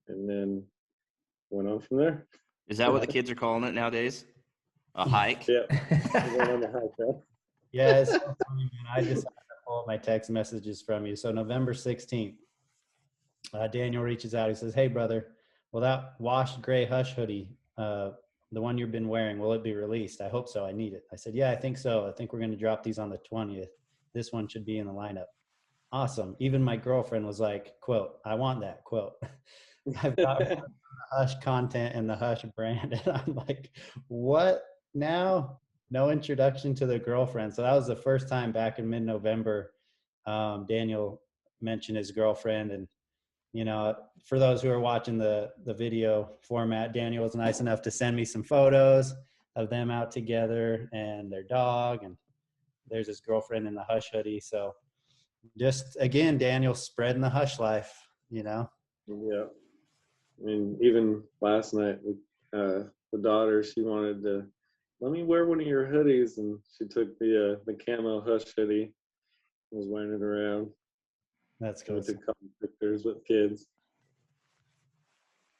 C: and then went on from there.
B: Is that what the kids are calling it nowadays? A hike?
C: Yeah, we're going on the hike. Huh?
E: Yes. I just pull up my text messages from you. So November 16th, Daniel reaches out. He says, "Hey, brother, will that washed gray Hush hoodie, the one you've been wearing, will it be released? I hope so. I need it." I said, "Yeah, I think so. I think we're going to drop these on the 20th. This one should be in the lineup." Awesome. Even my girlfriend was like, "Quote, I want that quote." I've got Hush content and the Hush brand. And I'm like, what now? No introduction to the girlfriend. So that was the first time back in mid-November. Daniel mentioned his girlfriend. And, you know, for those who are watching the video format, Daniel was nice enough to send me some photos of them out together and their dog. And there's his girlfriend in the Hush hoodie. So just, again, Daniel spreading the Hush life, you know?
C: Yeah. I mean, even last night, the daughter, she wanted to, let me wear one of your hoodies, and she took the camo Hush hoodie and was wearing it around.
E: That's
C: We
E: cool.
C: took a couple pictures with kids.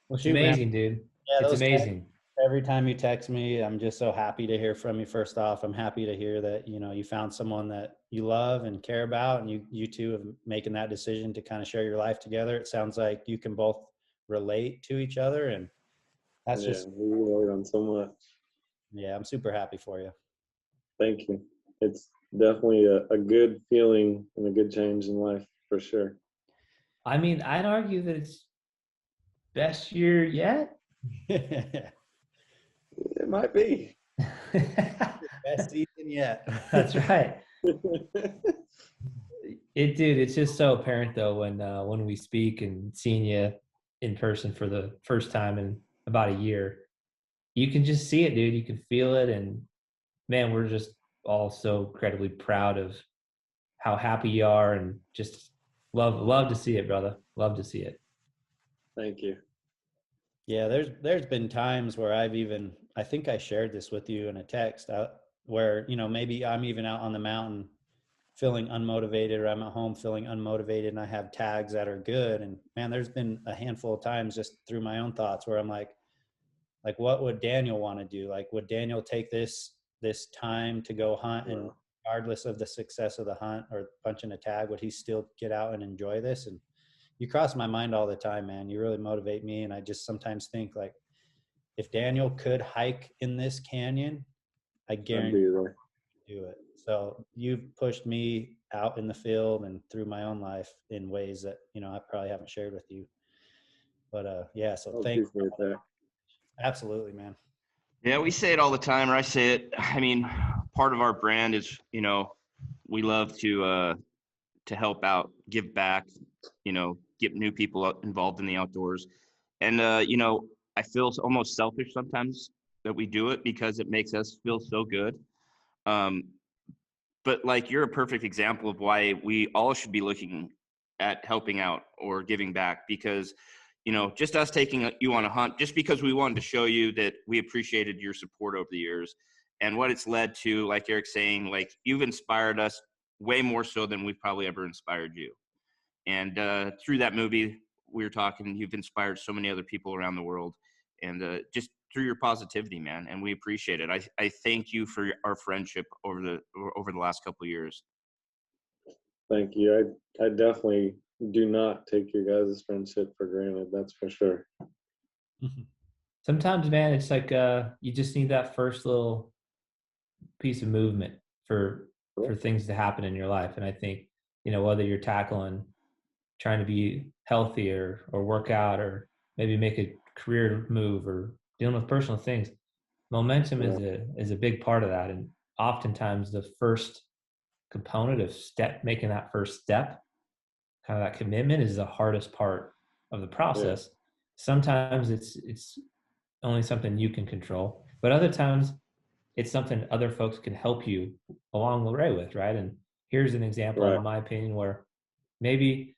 E: Well,
D: It's amazing, dude.
E: Yeah,
D: It's
E: those
D: amazing.
E: Every time you text me, I'm just so happy to hear from you. First off, I'm happy to hear that, you know, you found someone that you love and care about, and you two have making that decision to kind of share your life together. It sounds like you can both relate to each other, and that's
C: Yeah,
E: just,
C: we relate on so much.
E: yeah, I'm super happy for you.
C: Thank you. It's definitely a good feeling and a good change in life for sure.
D: I mean, I'd argue that it's best year yet.
C: It might be.
E: Best season yet.
D: That's right. Dude, it's just so apparent though when we speak and seeing you in person for the first time in about a year. You can just see it, dude. You can feel it, and man, we're just all so incredibly proud of how happy you are, and just love to see it, brother. Love to see it.
C: Thank you.
E: Yeah, there's been times where I think I shared this with you in a text where, you know, maybe I'm even out on the mountain feeling unmotivated, or I'm at home feeling unmotivated, and I have tags that are good. And man, there's been a handful of times just through my own thoughts where I'm like, what would Daniel want to do? Like, would Daniel take this time to go hunt, and regardless of the success of the hunt or punching a tag, would he still get out and enjoy this? And you cross my mind all the time, man. You really motivate me. And I just sometimes think, like, if Daniel could hike in this canyon, I guarantee he'd do it. So you've pushed me out in the field and through my own life in ways that, you know, I probably haven't shared with you. But yeah, so thank you.
C: That.
E: Absolutely, man.
B: Yeah, we say it all the time, or I say it. I mean, part of our brand is, you know, we love to help out, give back, you know, get new people involved in the outdoors. And, you know, I feel almost selfish sometimes that we do it because it makes us feel so good. But like, you're a perfect example of why we all should be looking at helping out or giving back, because, you know, just us taking you on a hunt, just because we wanted to show you that we appreciated your support over the years and what it's led to, like Eric's saying, like, you've inspired us way more so than we've probably ever inspired you. And through that movie, we were talking, you've inspired so many other people around the world, and just through your positivity, man. And we appreciate it. I thank you for our friendship over the last couple of years.
C: Thank you. I definitely do not take your guys' friendship for granted. That's for sure.
D: Sometimes, man, it's like you just need that first little piece of movement for things to happen in your life. And I think, you know, whether you're trying to be healthier or work out or maybe make a career move or dealing with personal things, momentum is a big part of that. And oftentimes the first component of making that first step, kind of that commitment, is the hardest part of the process. Sometimes it's only something you can control, but other times it's something other folks can help you along the way with, right? And here's an example,
C: Right.
D: in my opinion, where maybe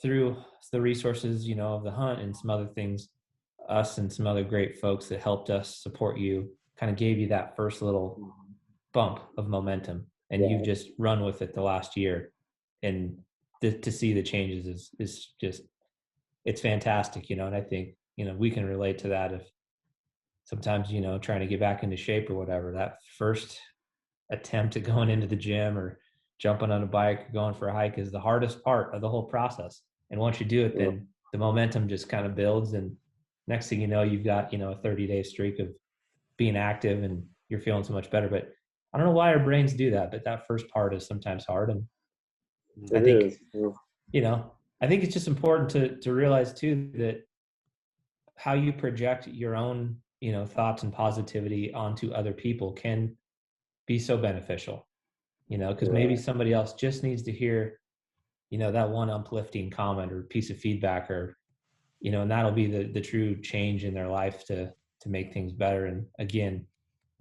D: through the resources, you know, of the hunt and some other things, us and some other great folks that helped us support you kind of gave you that first little bump of momentum, and you've just run with it the last year. And to see the changes is just, it's fantastic, you know. And I think, you know, we can relate to that. If sometimes, you know, trying to get back into shape or whatever, that first attempt at going into the gym or jumping on a bike or going for a hike is the hardest part of the whole process. And once you do it, then the momentum just kind of builds, and next thing you know, you've got, you know, a 30-day streak of being active and you're feeling so much better. But I don't know why our brains do that, but that first part is sometimes hard. And I think, you know, I think it's just important to realize too that how you project your own, you know, thoughts and positivity onto other people can be so beneficial, you know, because maybe somebody else just needs to hear, you know, that one uplifting comment or piece of feedback, or, you know, and that'll be the true change in their life to make things better. And again,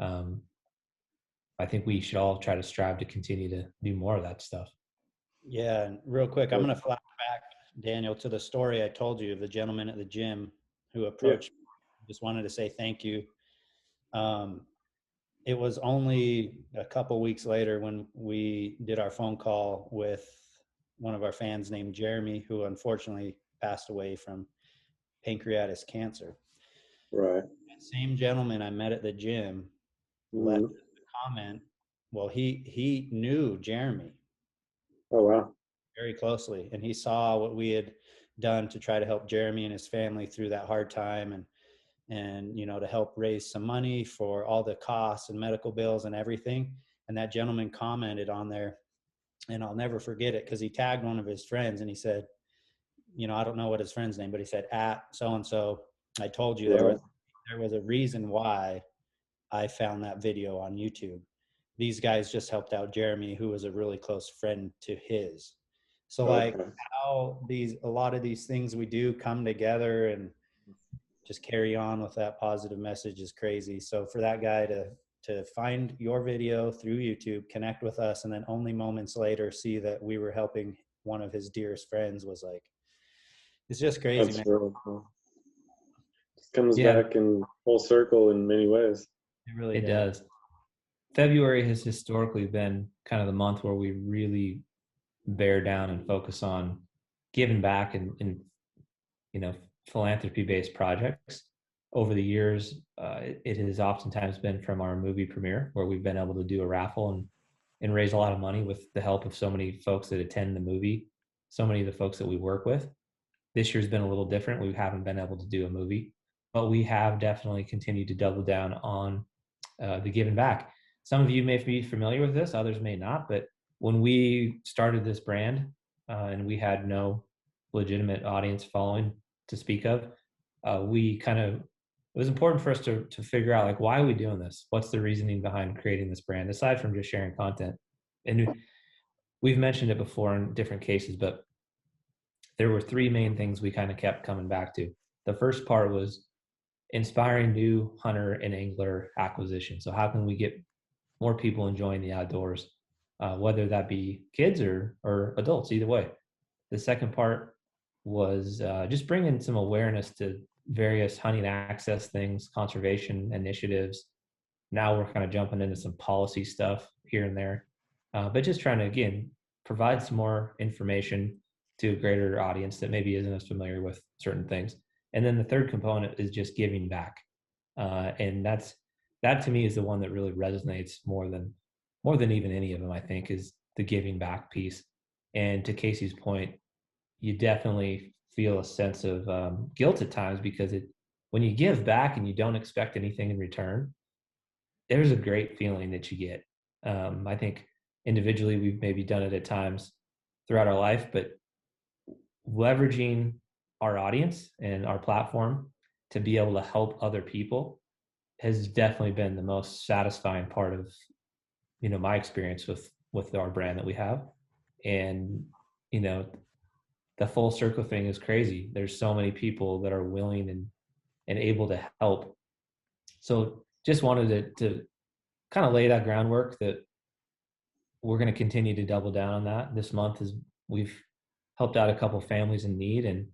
D: I think we should all try to strive to continue to do more of that stuff.
E: Yeah, and real quick, I'm going to flash back, Daniel, to the story I told you of the gentleman at the gym who approached me. Just wanted to say thank you. It was only a couple weeks later when we did our phone call with one of our fans named Jeremy, who unfortunately passed away from pancreatic cancer.
C: Right.
E: That same gentleman I met at the gym left a comment. Well, he knew Jeremy.
C: Oh, wow.
E: Very closely, and he saw what we had done to try to help Jeremy and his family through that hard time, and you know, to help raise some money for all the costs and medical bills and everything. And that gentleman commented on there, and I'll never forget it, because he tagged one of his friends and he said, you know, I don't know what his friend's name, but he said, at so and so, I told you there was a reason why I found that video on YouTube. These guys just helped out Jeremy, who was a really close friend to his. So like how a lot of these things we do come together and just carry on with that positive message is crazy. So for that guy to find your video through YouTube, connect with us, and then only moments later see that we were helping one of his dearest friends was like, it's just crazy. That's man. Really cool.
C: It comes back in full circle in many ways.
D: It really does. February has historically been kind of the month where we really bear down and focus on giving back and you know, philanthropy-based projects. Over the years, it has oftentimes been from our movie premiere, where we've been able to do a raffle and raise a lot of money with the help of so many folks that attend the movie, so many of the folks that we work with. This year's been a little different. We haven't been able to do a movie, but we have definitely continued to double down on the giving back. Some of you may be familiar with this, others may not, but when we started this brand and we had no legitimate audience following to speak of, it was important for us to figure out, like, why are we doing this? What's the reasoning behind creating this brand, aside from just sharing content? And we've mentioned it before in different cases, but there were three main things we kind of kept coming back to. The first part was inspiring new hunter and angler acquisition. So how can we get more people enjoying the outdoors, whether that be kids or adults, either way. The second part was just bringing some awareness to various hunting access things, conservation initiatives. Now we're kind of jumping into some policy stuff here and there, but just trying to, again, provide some more information to a greater audience that maybe isn't as familiar with certain things. And then the third component is just giving back. And that to me is the one that really resonates more than even any of them, I think, is the giving back piece. And to Casey's point, you definitely feel a sense of guilt at times, because when you give back and you don't expect anything in return, there's a great feeling that you get. I think individually we've maybe done it at times throughout our life, but leveraging our audience and our platform to be able to help other people has definitely been the most satisfying part of, you know, my experience with our brand that we have. And, you know, the full circle thing is crazy. There's so many people that are willing and able to help. So just wanted to kind of lay that groundwork that we're going to continue to double down on that. This month we've helped out a couple families in need. And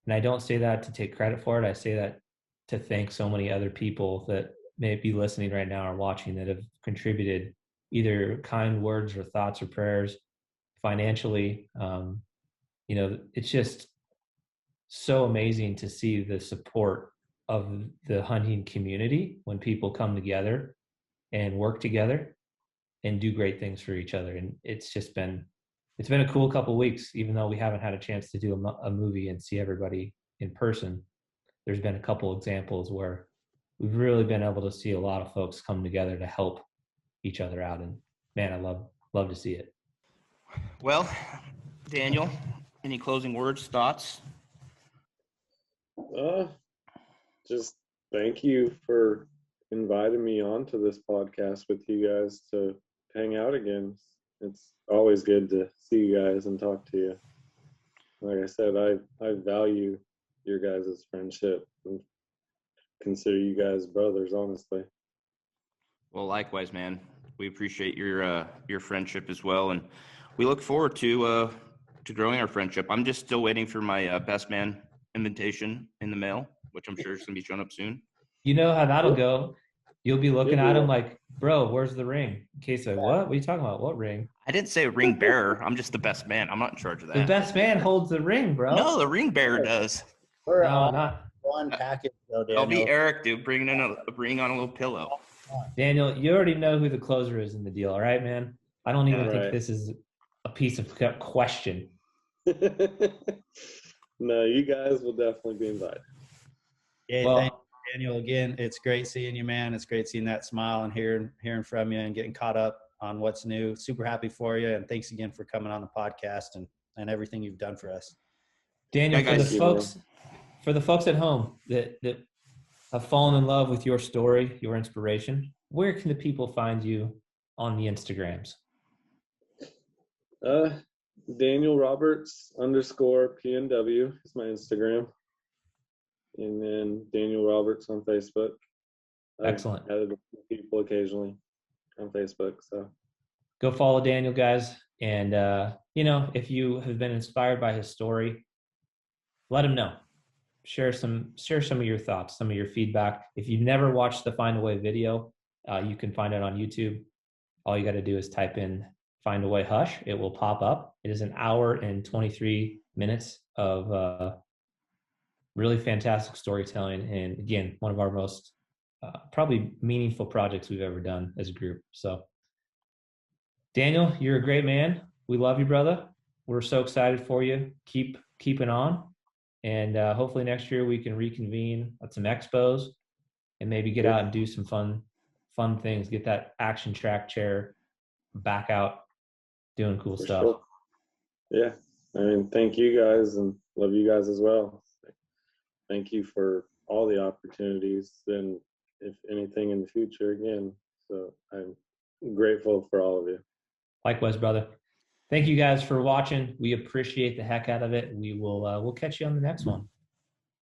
D: I don't say that to take credit for it. I say that to thank so many other people that may be listening right now or watching that have contributed either kind words or thoughts or prayers financially. It's just so amazing to see the support of the hunting community when people come together and work together and do great things for each other. And it's been a cool couple of weeks, even though we haven't had a chance to do a movie and see everybody in person. There's been a couple examples where we've really been able to see a lot of folks come together to help each other out. And man, I love to see it.
B: Well, Daniel, any closing words, thoughts?
C: Just thank you for inviting me onto this podcast with you guys to hang out again. It's always good to see you guys and talk to you. Like I said, I value your guys' friendship and consider you guys brothers, honestly.
B: Well, likewise, man. We appreciate your friendship as well, and we look forward to growing our friendship. I'm just still waiting for my best man invitation in the mail, which I'm sure is going to be showing up soon.
D: You know how that'll go. You'll be looking at him like, bro, where's the ring? In case of what are you talking about? What ring?
B: I didn't say ring bearer. I'm just the best man. I'm not in charge of that.
D: The best man holds the ring, bro.
B: No, the ring bearer does.
E: We're
D: No,
E: all
D: not
E: one package, though, Daniel.
B: I'll be Eric, dude, bringing in a ring on a little pillow.
D: Daniel. You already know who the closer is in the deal, all right, man? I don't even think this is a piece of question.
C: No, you guys will definitely be invited.
E: Yeah,
D: Well,
E: thank you, Daniel. Again, it's great seeing you, man. It's great seeing that smile and hearing from you and getting caught up on what's new. Super happy for you, and thanks again for coming on the podcast and everything you've done for us.
D: Daniel,
B: Yeah, guys.
D: for the folks at home that have fallen in love with your story, your inspiration, where can the people find you on the Instagrams?
C: Daniel Roberts _PNW is my Instagram. And then Daniel Roberts on Facebook.
D: Excellent.
C: I've added people occasionally on Facebook. So
D: Go follow Daniel, guys. And, if you have been inspired by his story, let him know. Share some of your thoughts, some of your feedback. If you've never watched the Find a Way video, you can find it on YouTube. All you got to do is type in Find a Way Hush. It will pop up. It is an hour and 23 minutes of really fantastic storytelling. And again, one of our most probably meaningful projects we've ever done as a group. So Daniel, you're a great man. We love you, brother. We're so excited for you. Keep keeping on. And hopefully next year we can reconvene at some expos and maybe get out and do some fun things, get that action track chair back out doing cool stuff.
C: Sure. Yeah. I mean, thank you guys and love you guys as well. Thank you for all the opportunities and if anything in the future again. So I'm grateful for all of you.
D: Likewise, brother. Thank you guys for watching. We appreciate the heck out of it. We'll catch you on the next one.